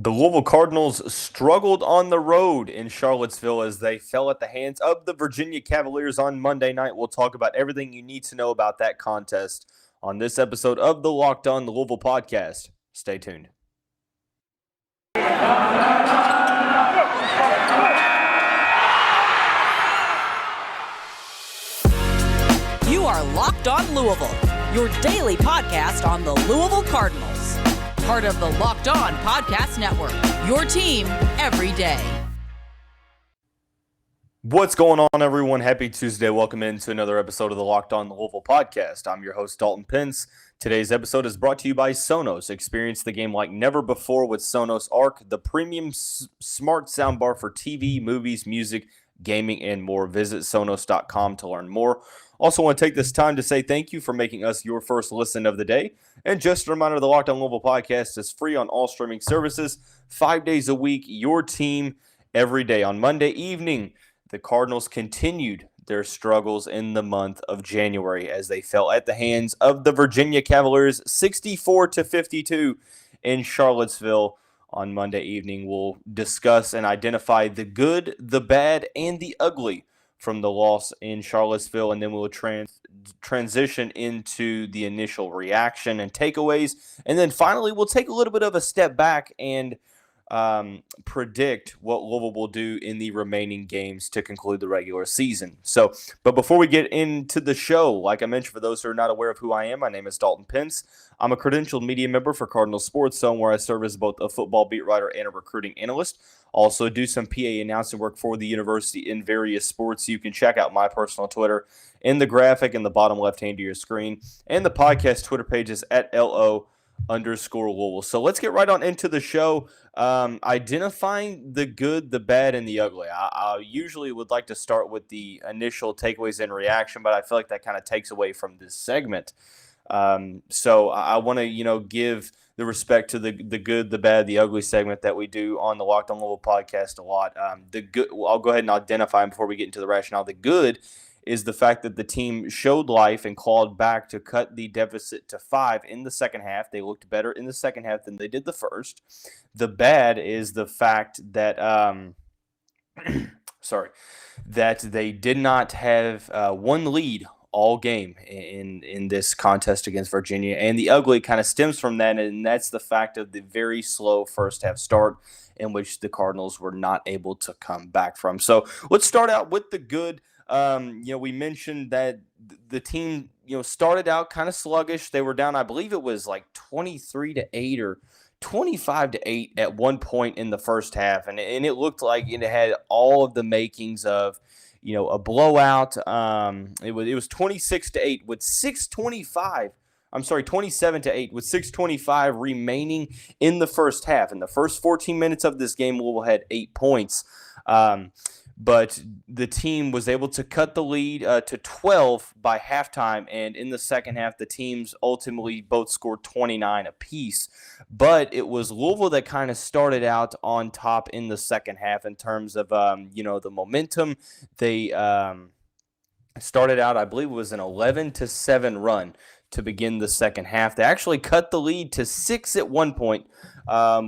The Louisville Cardinals struggled on the road in Charlottesville as they fell at the hands of the Virginia Cavaliers on Monday night. We'll talk about everything you need to know about that contest on this episode of the Locked On Louisville podcast. Stay tuned. You are Locked On Louisville, your daily podcast on the Louisville Cardinals. Part of the Locked On Podcast Network, your team every day. What's going on, everyone? Happy Tuesday. Welcome into another episode of the Locked On Louisville podcast. I'm your host, Dalton Pence. Today's episode is brought to you by Sonos. Experience the game like never before with Sonos Arc, the premium smart soundbar for TV, movies, music, gaming, and more. Visit Sonos.com to learn more. Also want to take this time to say thank you for making us your first listen of the day. And just a reminder, the Locked On Louisville podcast is free on all streaming services, 5 days a week, your team every day. On Monday evening, the Cardinals continued their struggles in the month of January as they fell at the hands of the Virginia Cavaliers 64-52 in Charlottesville. On Monday evening, we'll discuss and identify the good, the bad, and the ugly from the loss in Charlottesville, and then we'll transition into the initial reaction and takeaways, and then finally we'll take a little bit of a step back and predict what Louisville will do in the remaining games to conclude the regular season. But before we get into the show, like I mentioned, for those who are not aware of who I am, my name is Dalton Pence. I'm a credentialed media member for Cardinals Sports Zone, where I serve as both a football beat writer and a recruiting analyst. Also do some PA announcing work for the university in various sports. You can check out my personal Twitter in the graphic in the bottom left-hand of your screen, and the podcast Twitter page is at @LO_Louisville. So let's get right on into the show. Identifying the good, the bad, and the ugly. I usually would like to start with the initial takeaways and reaction, but I feel like that kind of takes away from this segment. So I want to, give the respect to the good, the bad, the ugly segment that we do on the Locked On Louisville podcast a lot. The good, I'll go ahead and identify them before we get into the rationale. The good is the fact that the team showed life and clawed back to cut the deficit to 5 in the second half. They looked better in the second half than they did the first. The bad is the fact that that they did not have one lead all game in this contest against Virginia. And the ugly kind of stems from that, and that's the fact of the very slow first half start in which the Cardinals were not able to come back from. So let's start out with the good. We mentioned that the team, started out kind of sluggish. They were down, I believe it was like 23-8 or 25-8 at one point in the first half. And it looked like it had all of the makings of, a blowout. It was 26-8 with 27-8 with 6:25 remaining in the first half. In the first 14 minutes of this game, Louisville had 8 points. But the team was able to cut the lead to 12 by halftime, and in the second half, the teams ultimately both scored 29 apiece. But it was Louisville that kind of started out on top in the second half in terms of, the momentum. They started out, I believe it was an 11-7 run to begin the second half. They actually cut the lead to 6 at one point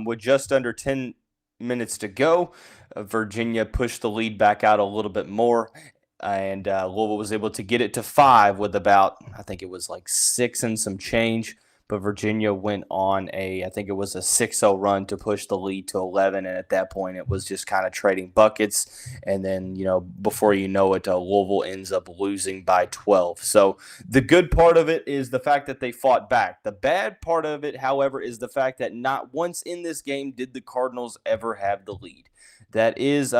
with just under 10 minutes to go. Virginia pushed the lead back out a little bit more, and Louisville was able to get it to 5 with about, I think it was like 6 and some change. But Virginia went on I think it was a 6-0 run to push the lead to 11, and at that point it was just kind of trading buckets. And then, before you know it, Louisville ends up losing by 12. So the good part of it is the fact that they fought back. The bad part of it, however, is the fact that not once in this game did the Cardinals ever have the lead. That is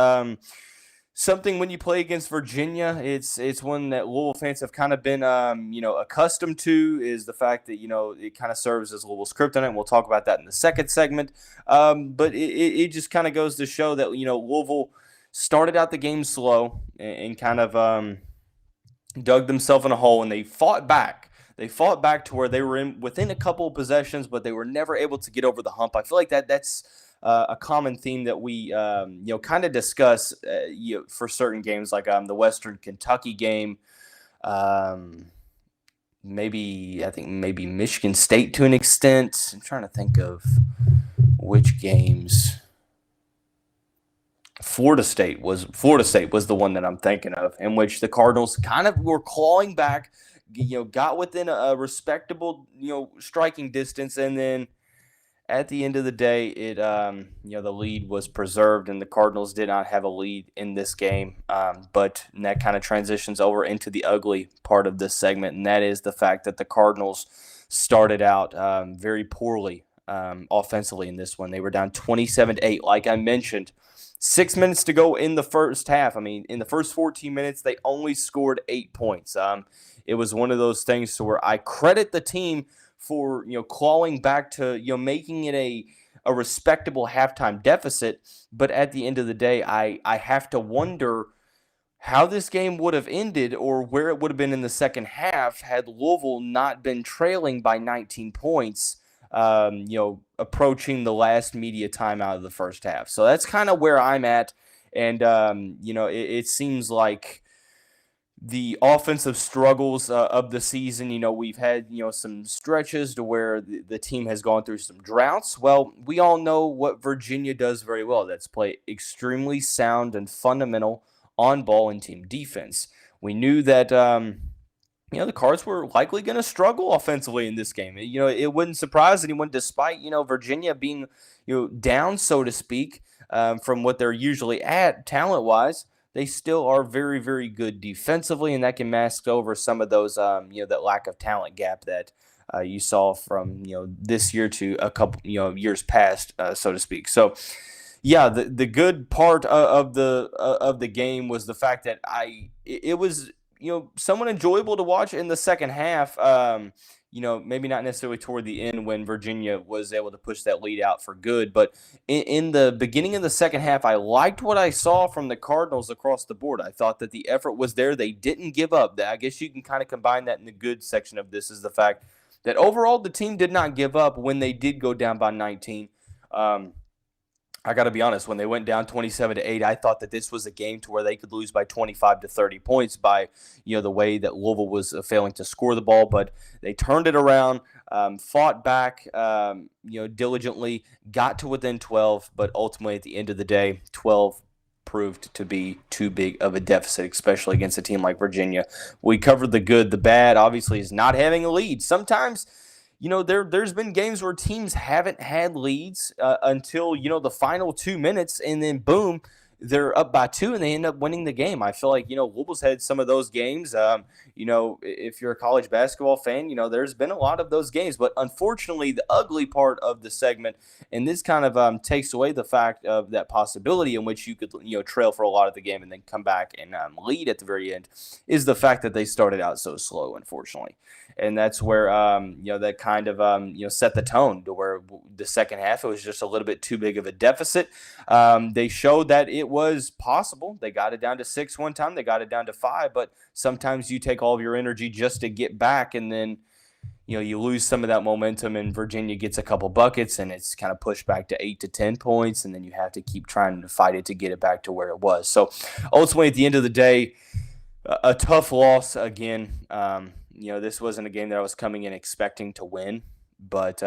something when you play against Virginia. It's one that Louisville fans have kind of been accustomed to, is the fact that it kind of serves as Louisville's kryptonite, and we'll talk about that in the second segment. But it just kind of goes to show that Louisville started out the game slow and kind of dug themselves in a hole, and they fought back. They fought back to where they were within a couple of possessions, but they were never able to get over the hump. I feel like that's a common theme that we kind of discuss for certain games, like the Western Kentucky game, maybe Michigan State to an extent. I'm trying to think of which games Florida State was the one that I'm thinking of, in which the Cardinals kind of were clawing back, got within a respectable, striking distance, and then at the end of the day, the lead was preserved, and the Cardinals did not have a lead in this game. But that kind of transitions over into the ugly part of this segment, and that is the fact that the Cardinals started out very poorly offensively in this one. They were down 27-8, like I mentioned. 6 minutes to go in the first half. I mean, in the first 14 minutes, they only scored 8 points. It was one of those things to where I credit the team for clawing back to making it a respectable halftime deficit, but at the end of the day, I have to wonder how this game would have ended or where it would have been in the second half had Louisville not been trailing by 19 points. Approaching the last media timeout of the first half. So that's kind of where I'm at, and it seems like the offensive struggles of the season, we've had, some stretches to where the team has gone through some droughts. Well, we all know what Virginia does very well. That's play extremely sound and fundamental on-ball and team defense. We knew that, the Cards were likely going to struggle offensively in this game. It wouldn't surprise anyone, despite, Virginia being, down, so to speak, from what they're usually at talent-wise. They still are very, very good defensively, and that can mask over some of those, that lack of talent gap that you saw from, this year to a couple, years past, so to speak. So, yeah, the good part of the game was the fact that it was somewhat enjoyable to watch in the second half. Maybe not necessarily toward the end when Virginia was able to push that lead out for good. But in the beginning of the second half, I liked what I saw from the Cardinals across the board. I thought that the effort was there. They didn't give up. I guess you can kind of combine that in the good section of this is the fact that overall the team did not give up when they did go down by 19. I got to be honest, when they went down 27-8, I thought that this was a game to where they could lose by 25 to 30 points by, the way that Louisville was failing to score the ball. But they turned it around, fought back, diligently, got to within 12. But ultimately, at the end of the day, 12 proved to be too big of a deficit, especially against a team like Virginia. We covered the good. The bad, obviously, is not having a lead. Sometimes there's been games where teams haven't had leads until, the final 2 minutes, and then boom, they're up by 2 and they end up winning the game. I feel like, Louisville's had some of those games. If you're a college basketball fan, there's been a lot of those games. But unfortunately, the ugly part of the segment, and this kind of takes away the fact of that possibility in which you could, trail for a lot of the game and then come back and lead at the very end, is the fact that they started out so slow, unfortunately. And that's where, that kind of, set the tone to where the second half, it was just a little bit too big of a deficit. They showed that it was possible. They got it down to 6 one time. They got it down to 5. But sometimes you take all of your energy just to get back, and then, you lose some of that momentum, and Virginia gets a couple buckets, and it's kind of pushed back to 8 to 10 points, and then you have to keep trying to fight it to get it back to where it was. So ultimately, at the end of the day, a tough loss again. This wasn't a game that I was coming in expecting to win, but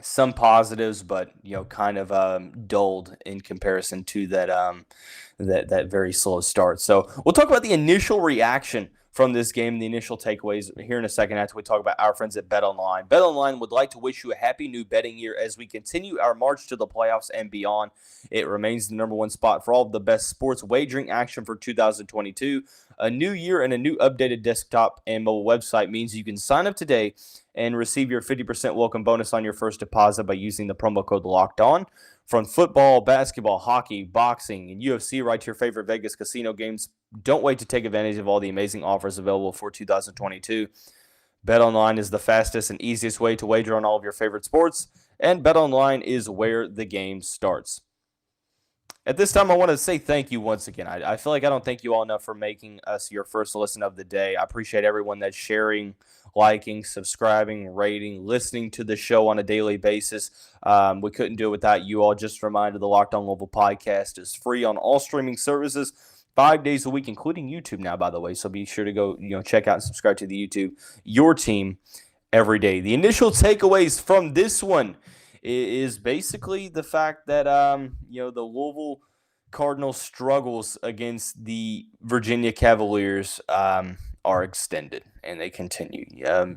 some positives, but kind of dulled in comparison to that very slow start. So we'll talk about the initial reaction from this game, the initial takeaways here in a second after we talk about our friends at BetOnline. BetOnline would like to wish you a happy new betting year as we continue our march to the playoffs and beyond. It remains the number one spot for all of the best sports wagering action for 2022. A new year and a new updated desktop and mobile website means you can sign up today and receive your 50% welcome bonus on your first deposit by using the promo code LOCKEDON. From football, basketball, hockey, boxing, and UFC, right to your favorite Vegas casino games, don't wait to take advantage of all the amazing offers available for 2022. BetOnline is the fastest and easiest way to wager on all of your favorite sports, and BetOnline is where the game starts. At this time, I want to say thank you once again. I feel like I don't thank you all enough for making us your first listen of the day. I appreciate everyone that's sharing, liking, subscribing, rating, listening to the show on a daily basis. We couldn't do it without you all. Just a reminder, the Locked On Louisville podcast is free on all streaming services 5 days a week, including YouTube now, by the way. So be sure to go check out and subscribe to the YouTube, your team, every day. The initial takeaways from this one is basically the fact that the Louisville Cardinals' struggles against the Virginia Cavaliers are extended, and they continue.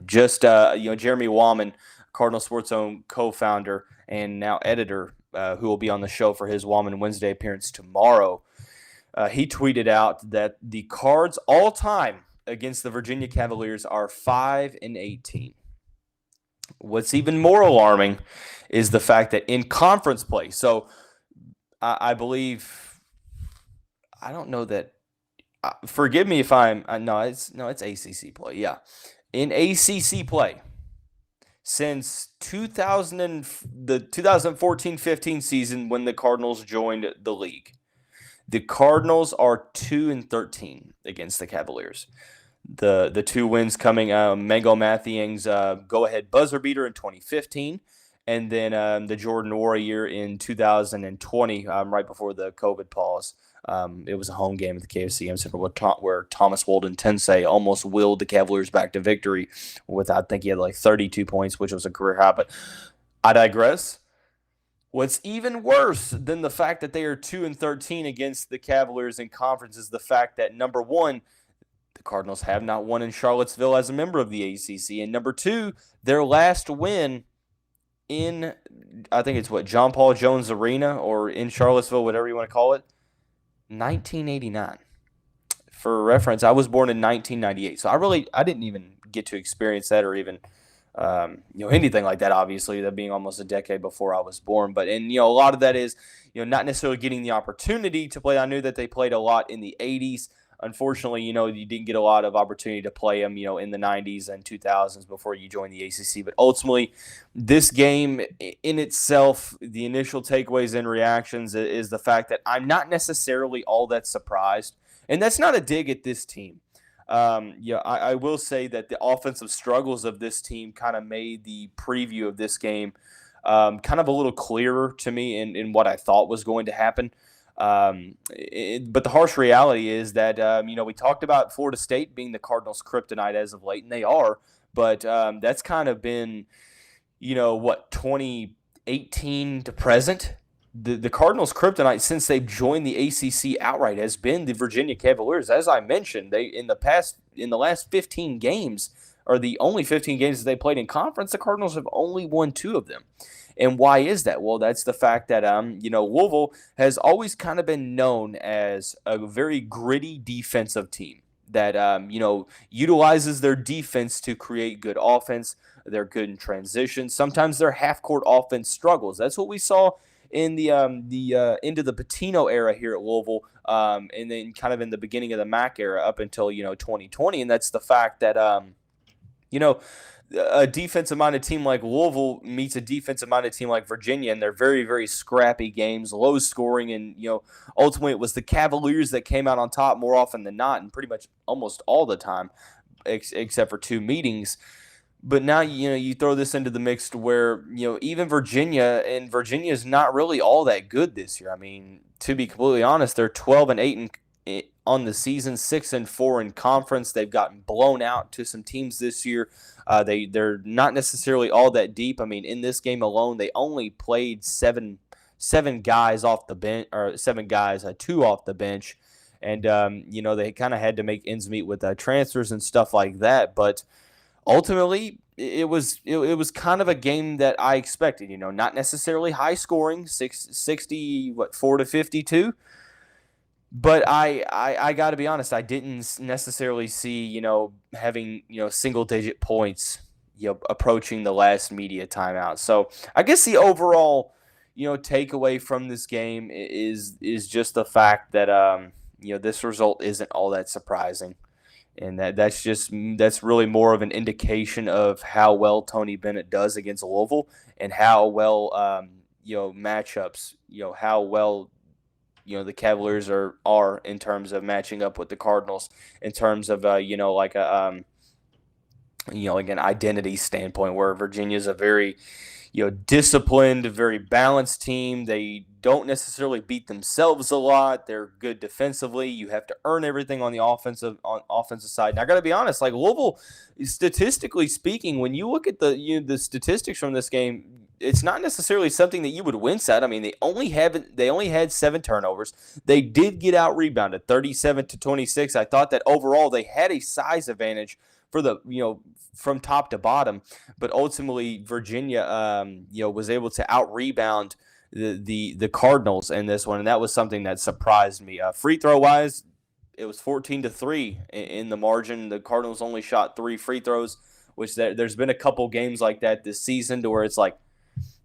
Jeremy Wallman, Cardinal Sports Zone co-founder and now editor, who will be on the show for his Wallman Wednesday appearance tomorrow, he tweeted out that the Cards all time against the Virginia Cavaliers are 5-18. What's even more alarming is the fact that in conference play, so I believe, I don't know that. Forgive me if I'm it's ACC play. Yeah, in ACC play, since the 2014-15 season when the Cardinals joined the league, the Cardinals are 2-13 against the Cavaliers. The two wins coming, Mango Mathiang's go-ahead buzzer beater in 2015. And then the Jordan Warrior in 2020, right before the COVID pause. It was a home game at the KFC Center where Thomas Walden Tensei almost willed the Cavaliers back to victory with, I think he had like 32 points, which was a career high. But I digress. What's even worse than the fact that they are 2-13 against the Cavaliers in conference is the fact that, number one, the Cardinals have not won in Charlottesville as a member of the ACC. And number two, their last win in, I think it's John Paul Jones Arena or in Charlottesville, whatever you want to call it, 1989. For reference, I was born in 1998, so I didn't even get to experience that or even anything like that. Obviously, that being almost a decade before I was born. But a lot of that is not necessarily getting the opportunity to play. I knew that they played a lot in the 80s. Unfortunately, you didn't get a lot of opportunity to play them, in the 90s and 2000s before you joined the ACC. But ultimately, this game in itself, the initial takeaways and reactions is the fact that I'm not necessarily all that surprised. And that's not a dig at this team. I will say that the offensive struggles of this team kind of made the preview of this game kind of a little clearer to me in what I thought was going to happen. But the harsh reality is that, we talked about Florida State being the Cardinals' kryptonite as of late, and they are, but that's kind of been, 2018 to present. The Cardinals' kryptonite since they've joined the ACC outright has been the Virginia Cavaliers. As I mentioned, in the last 15 games, or the only 15 games that they played in conference, the Cardinals have only won 2 of them. And why is that? Well, that's the fact that, Louisville has always kind of been known as a very gritty defensive team that, utilizes their defense to create good offense. They're good in transition. Sometimes their half-court offense struggles. That's what we saw in the into the Pitino era here at Louisville, and then kind of in the beginning of the Mack era up until, 2020. And that's the fact that, a defensive-minded team like Louisville meets a defensive-minded team like Virginia, and they're very, very scrappy games, low scoring, and ultimately it was the Cavaliers that came out on top more often than not, and pretty much almost all the time, except for 2 meetings. But now you throw this into the mix to where even Virginia is not really all that good this year. I mean, to be completely honest, they're 12-8 on the season, 6-4 in conference. They've gotten blown out to some teams this year. They're not necessarily all that deep. I mean, in this game alone, they only played seven guys off the bench, or 7 guys, 2 off the bench, and they kind of had to make ends meet with transfers and stuff like that. But ultimately, it was kind of a game that I expected. Not necessarily high scoring, 4-52. But I got to be honest, I didn't necessarily see, having, single-digit points, approaching the last media timeout. So I guess the overall, takeaway from this game is just the fact that, this result isn't all that surprising. And that's really more of an indication of how well Tony Bennett does against Louisville and how well, matchups, how well, the Cavaliers are in terms of matching up with the Cardinals in terms of, like an identity standpoint, where Virginia's a very, disciplined, very balanced team. They don't necessarily beat themselves a lot. They're good defensively. You have to earn everything on the offensive side. And I got to be honest, like Louisville, statistically speaking, when you look at the statistics from this game, it's not necessarily something that you would wince at. I mean, they only had 7 turnovers. They did get out rebounded 37-26. I thought that overall they had a size advantage for the from top to bottom, but ultimately Virginia was able to out rebound the Cardinals in this one, and that was something that surprised me. Free throw wise, it was 14-3 in the margin. The Cardinals only shot 3 free throws, which there's been a couple games like that this season to where it's like,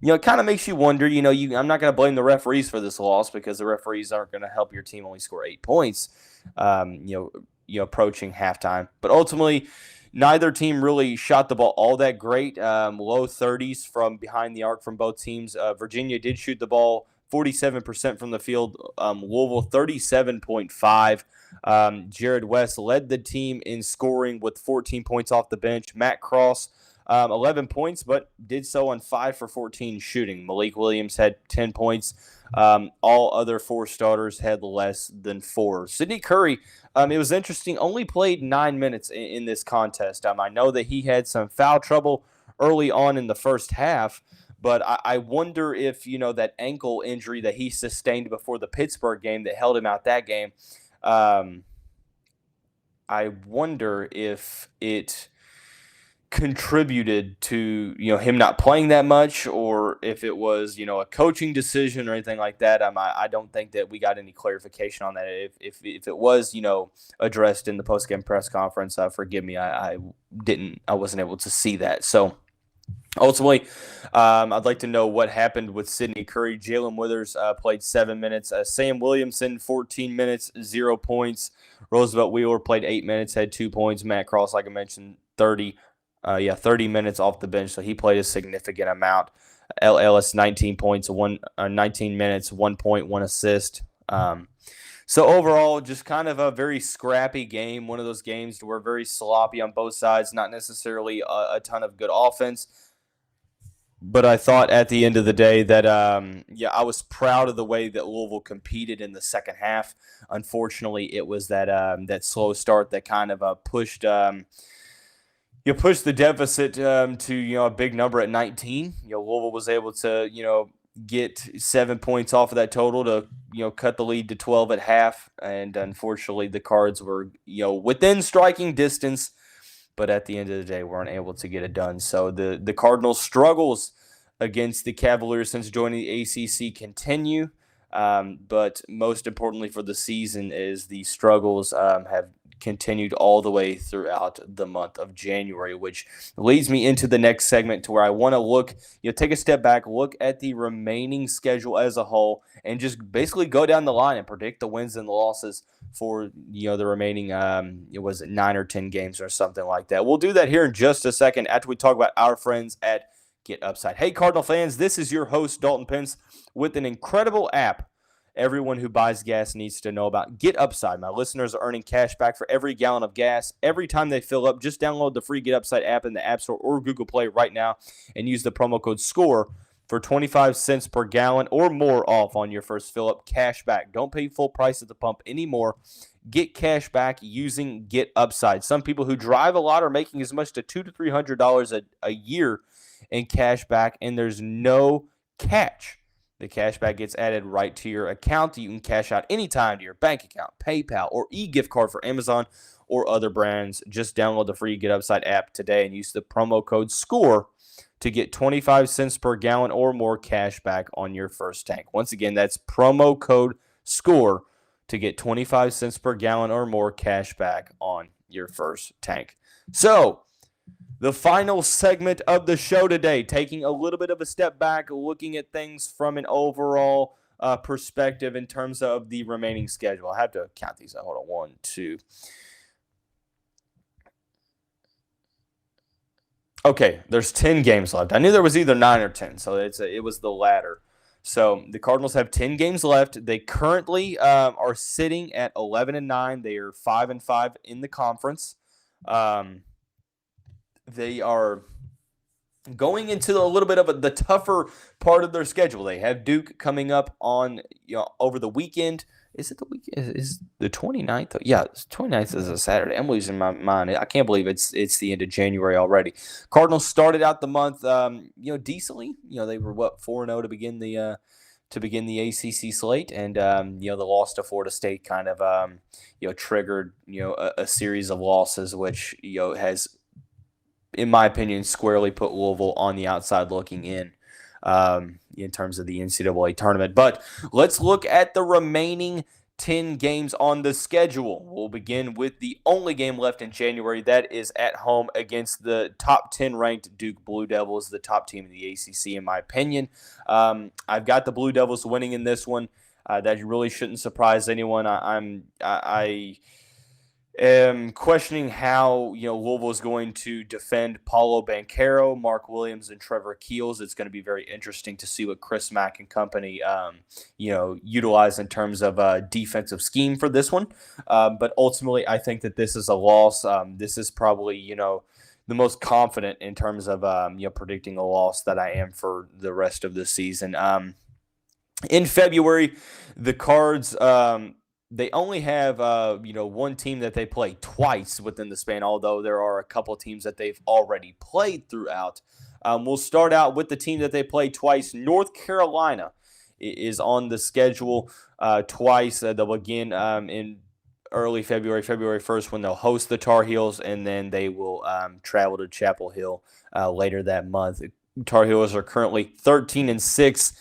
it kind of makes you wonder. I'm not going to blame the referees for this loss because the referees aren't going to help your team only score 8 points, approaching halftime. But ultimately, neither team really shot the ball all that great. Low 30s from behind the arc from both teams. Virginia did shoot the ball 47% from the field. Louisville 37.5. Jared West led the team in scoring with 14 points off the bench. Matt Cross, 11 points, but did so on 5 for 14 shooting. Malik Williams had 10 points. All other 4 starters had less than 4. Sidney Curry, it was interesting, only played 9 minutes in this contest. I know that he had some foul trouble early on in the first half, but I wonder if, that ankle injury that he sustained before the Pittsburgh game that held him out that game, I wonder if it contributed to him not playing that much, or if it was a coaching decision or anything like that. I don't think that we got any clarification on that. If it was addressed in the post-game press conference, forgive me, I wasn't able to see that. So ultimately, I'd like to know what happened with Sidney Curry. Jalen Withers played 7 minutes. Sam Williamson, 14 minutes, 0 points. Roosevelt Wheeler played 8 minutes, had 2 points. Matt Cross, like I mentioned, 30 minutes off the bench, so he played a significant amount. L. Ellis, 19 points, 19 minutes, 1 point, 1 assist. So overall, just kind of a very scrappy game, one of those games where very sloppy on both sides, not necessarily a ton of good offense. But I thought at the end of the day that, I was proud of the way that Louisville competed in the second half. Unfortunately, it was that slow start that kind of pushed the deficit to a big number at 19. Louisville was able to get 7 points off of that total to cut the lead to 12 at half, and unfortunately the Cards were within striking distance, but at the end of the day weren't able to get it done. So the Cardinals' struggles against the Cavaliers since joining the ACC continue, but most importantly for the season is the struggles have continued all the way throughout the month of January, which leads me into the next segment to where I want to look, take a step back, look at the remaining schedule as a whole, and just basically go down the line and predict the wins and the losses for, the remaining, 9 or 10 games or something like that. We'll do that here in just a second after we talk about our friends at GetUpside. Hey, Cardinal fans, this is your host, Dalton Pence, with an incredible app everyone who buys gas needs to know about. GetUpside. My listeners are earning cash back for every gallon of gas every time they fill up. Just download the free GetUpside app in the App Store or Google Play right now and use the promo code SCORE for 25 cents per gallon or more off on your first fill-up. Cash back. Don't pay full price at the pump anymore. Get cash back using GetUpside. Some people who drive a lot are making as much to $200 to $300 a year in cash back, and there's no catch. The cashback gets added right to your account. You can cash out anytime to your bank account, PayPal, or e-gift card for Amazon or other brands. Just download the free GetUpside app today and use the promo code SCORE to get 25 cents per gallon or more cash back on your first tank. Once again, that's promo code SCORE to get 25 cents per gallon or more cash back on your first tank. So, the final segment of the show today, taking a little bit of a step back, looking at things from an overall perspective in terms of the remaining schedule. I have to count these. Hold on. 1, 2. Okay, there's 10 games left. I knew there was either 9 or 10, so it was the latter. So the Cardinals have 10 games left. They currently are sitting at 11-9. They are 5-5 in the conference. They are Going into a little bit of the tougher part of their schedule, they have Duke coming up on over the weekend. Is it the weekend? Is the 29th? Yeah, 29th is a Saturday. I'm losing my mind. I can't believe it's the end of January already. Cardinals started out the month, decently. They were 4-0 to begin the ACC slate, and the loss to Florida State kind of triggered a series of losses, which has, in my opinion, squarely put Louisville on the outside looking in terms of the NCAA tournament. But let's look at the remaining 10 games on the schedule. We'll begin with the only game left in January. That is at home against the top 10 ranked Duke Blue Devils, the top team in the ACC, in my opinion. I've got the Blue Devils winning in this one. That really shouldn't surprise anyone. I am questioning how Louisville is going to defend Paulo Banchero, Mark Williams, and Trevor Keels. It's going to be very interesting to see what Chris Mack and company utilize in terms of defensive scheme for this one. But ultimately, I think that this is a loss. This is probably the most confident in terms of predicting a loss that I am for the rest of the season. In February, the Cards. They only have, one team that they play twice within the span, although there are a couple of teams that they've already played throughout. We'll start out with the team that they play twice. North Carolina is on the schedule twice. They'll begin in early February 1st, when they'll host the Tar Heels, and then they will travel to Chapel Hill later that month. Tar Heels are currently 13-6.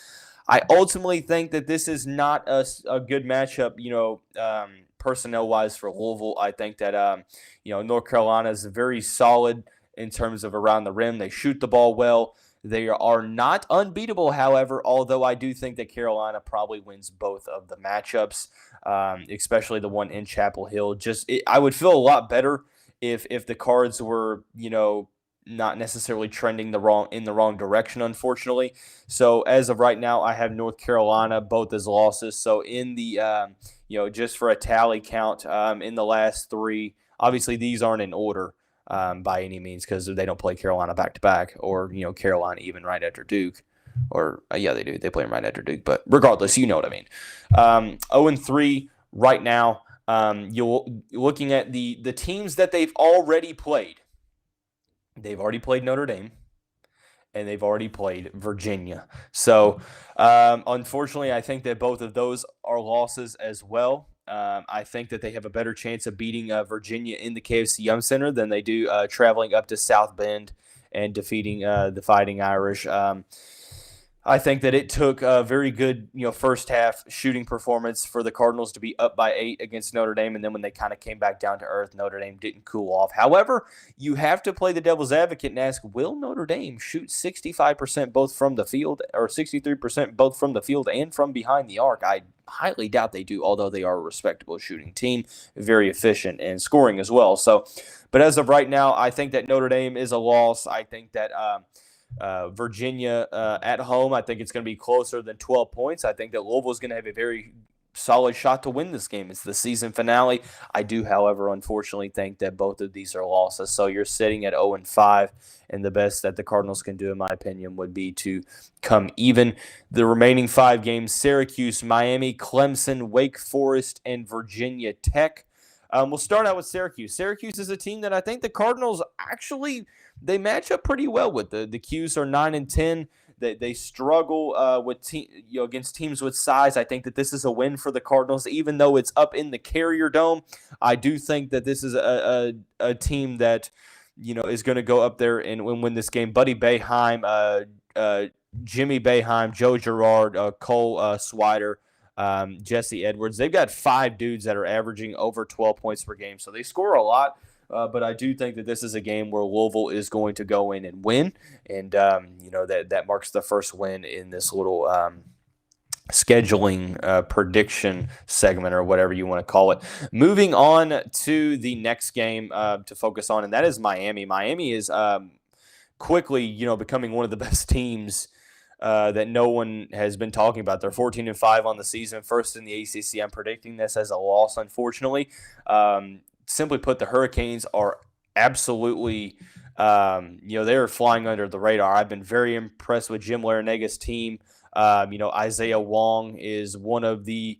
I ultimately think that this is not a good matchup, personnel-wise for Louisville. I think that, North Carolina is very solid in terms of around the rim. They shoot the ball well. They are not unbeatable, however, although I do think that Carolina probably wins both of the matchups, especially the one in Chapel Hill. I would feel a lot better if the Cards were, not necessarily trending in the wrong direction, unfortunately. So as of right now, I have North Carolina both as losses. So in the just for a tally count, in the last three, obviously these aren't in order by any means, because they don't play Carolina back to back, or Carolina even right after Duke, or they do. They play them right after Duke, but regardless, you know what I mean. 0-3 right now. You're looking at the teams that they've already played. They've already played Notre Dame, and they've already played Virginia. So, unfortunately, I think that both of those are losses as well. I think that they have a better chance of beating Virginia in the KFC Yum Center than they do traveling up to South Bend and defeating the Fighting Irish. I think that it took a very good, first half shooting performance for the Cardinals to be up by 8 against Notre Dame, and then when they kind of came back down to earth, Notre Dame didn't cool off. However, you have to play the devil's advocate and ask, will Notre Dame shoot 65% both from the field, or 63% both from the field and from behind the arc? I highly doubt they do, although they are a respectable shooting team, very efficient and scoring as well. So, but as of right now, I think that Notre Dame is a loss. I think that Virginia at home, I think it's going to be closer than 12 points. I think that Louisville is going to have a very solid shot to win this game. It's the season finale. I do, however, unfortunately think that both of these are losses. So you're sitting at 0-5, and the best that the Cardinals can do, in my opinion, would be to come even. The remaining 5 games: Syracuse, Miami, Clemson, Wake Forest, and Virginia Tech. We'll start out with Syracuse. Syracuse is a team that I think the Cardinals actually, they match up pretty well with. The Qs are 9-10. They struggle with against teams with size. I think that this is a win for the Cardinals, even though it's up in the Carrier Dome. I do think that this is a team that is going to go up there and win this game. Buddy Boeheim, Jimmy Boeheim, Joe Girard, Cole Swider, Jesse Edwards. They've got 5 dudes that are averaging over 12 points per game, so they score a lot. But I do think that this is a game where Louisville is going to go in and win, and that marks the first win in this little scheduling prediction segment, or whatever you want to call it. Moving on to the next game to focus on, and that is Miami. Miami is quickly, becoming one of the best teams that no one has been talking about. They're 14-5 on the season, first in the ACC. I'm predicting this as a loss, unfortunately. Simply put, the Hurricanes are absolutely They are flying under the radar. I've been very impressed with Jim Laranaga's team. Isaiah Wong is one of the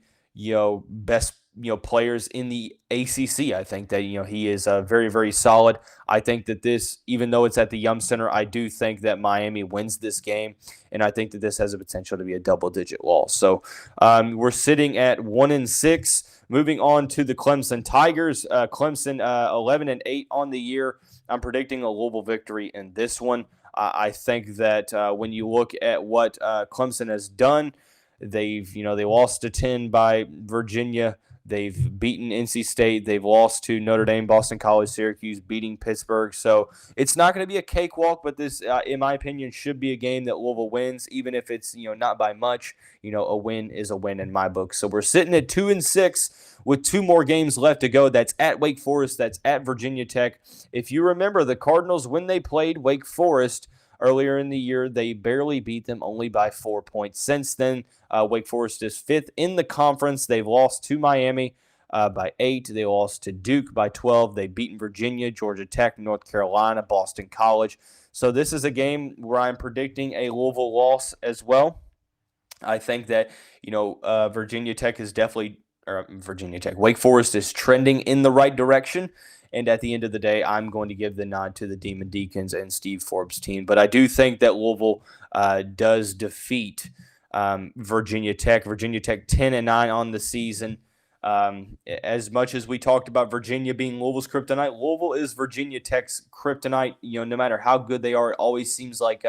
best players in the ACC. I think that he is very, very solid. I think that this, even though it's at the Yum Center, I do think that Miami wins this game, and I think that this has a potential to be a double-digit loss. So we're sitting at 1-6. Moving on to the Clemson Tigers. Clemson 11-8 on the year. I'm predicting a Louisville victory in this one. I think that when you look at what Clemson has done, they lost to 10 by Virginia. They've beaten NC State. They've lost to Notre Dame, Boston College, Syracuse, beating Pittsburgh. So it's not going to be a cakewalk, but this, in my opinion, should be a game that Louisville wins, even if it's not by much. A win is a win in my book. So we're sitting at 2-6 with 2 more games left to go. That's at Wake Forest. That's at Virginia Tech. If you remember, the Cardinals, when they played Wake Forest earlier in the year, they barely beat them, only by 4 points. Since then, Wake Forest is 5th in the conference. They've lost to Miami by 8. They lost to Duke by 12. They've beaten Virginia, Georgia Tech, North Carolina, Boston College. So this is a game where I'm predicting a Louisville loss as well. I think that, Virginia Tech is definitely Wake Forest is trending in the right direction. And at the end of the day, I'm going to give the nod to the Demon Deacons and Steve Forbes' team. But I do think that Louisville does defeat Virginia Tech. Virginia Tech 10-9 on the season. As much as we talked about Virginia being Louisville's kryptonite, Louisville is Virginia Tech's kryptonite. No matter how good they are, it always seems like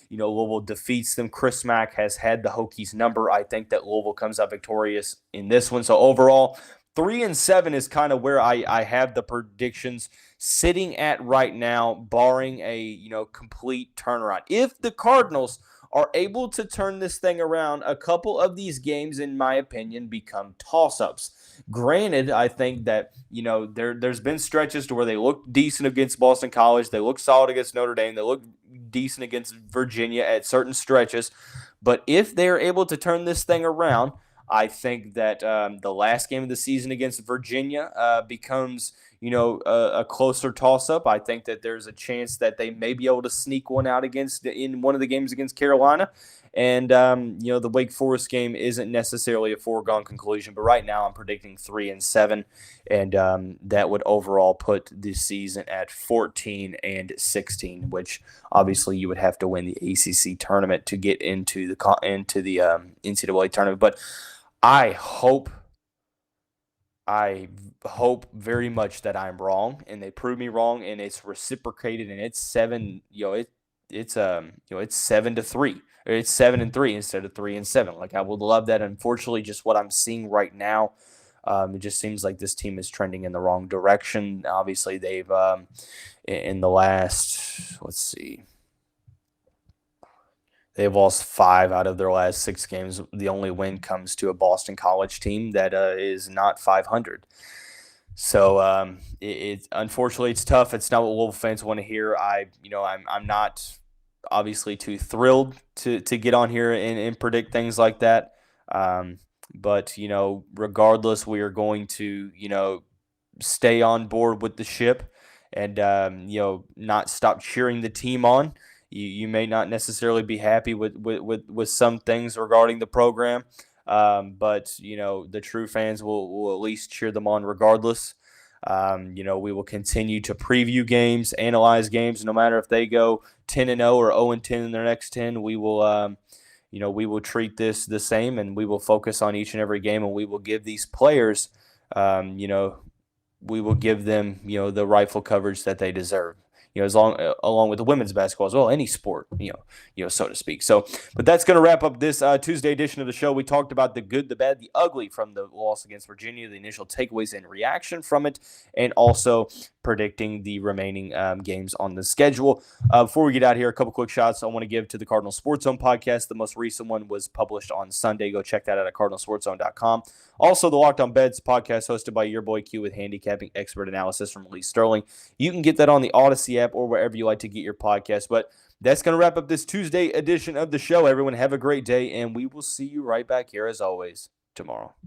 Louisville defeats them. Chris Mack has had the Hokies number. I think that Louisville comes out victorious in this one. So overall, 3-7 is kind of where I have the predictions sitting at right now, barring a complete turnaround. If the Cardinals are able to turn this thing around, a couple of these games, in my opinion, become toss-ups. Granted, I think that there's been stretches to where they look decent against Boston College, they look solid against Notre Dame, they look decent against Virginia at certain stretches. But if they're able to turn this thing around, I think that the last game of the season against Virginia becomes, a closer toss-up. I think that there's a chance that they may be able to sneak one out in one of the games against Carolina. And, the Wake Forest game isn't necessarily a foregone conclusion. But right now I'm predicting 3-7. And that would overall put the season at 14-16, which obviously you would have to win the ACC tournament to get into the NCAA tournament. But I hope very much that I'm wrong, and they prove me wrong, and it's reciprocated, and it's 7. It's 7-3. Or it's 7-3 instead of 3-7. Like, I would love that. Unfortunately, just what I'm seeing right now, it just seems like this team is trending in the wrong direction. Obviously, they've in the last, let's see. They've lost 5 out of their last 6 games. The only win comes to a Boston College team that is not 500. So unfortunately it's tough. It's not what Louisville fans want to hear. I'm not obviously too thrilled to get on here and predict things like that. But regardless, we are going to stay on board with the ship and not stop cheering the team on. You may not necessarily be happy with some things regarding the program, but the true fans will at least cheer them on regardless. We will continue to preview games, analyze games, no matter if they go 10-0 or 0-10 in their next 10. We will treat this the same, and we will focus on each and every game, and we will give these players, we will give them the rightful coverage that they deserve. Along with the women's basketball as well, any sport, so to speak. So, but that's going to wrap up this Tuesday edition of the show. We talked about the good, the bad, the ugly from the loss against Virginia, the initial takeaways and reaction from it, and also predicting the remaining games on the schedule. Before we get out here, a couple quick shots I want to give to the Cardinal Sports Zone podcast. The most recent one was published on Sunday. Go check that out at cardinalsportszone.com. Also, the Locked On Beds podcast hosted by your boy Q with handicapping expert analysis from Lee Sterling. You can get that on the Odyssey app or wherever you like to get your podcast. But that's going to wrap up this Tuesday edition of the show. Everyone have a great day, and we will see you right back here as always tomorrow.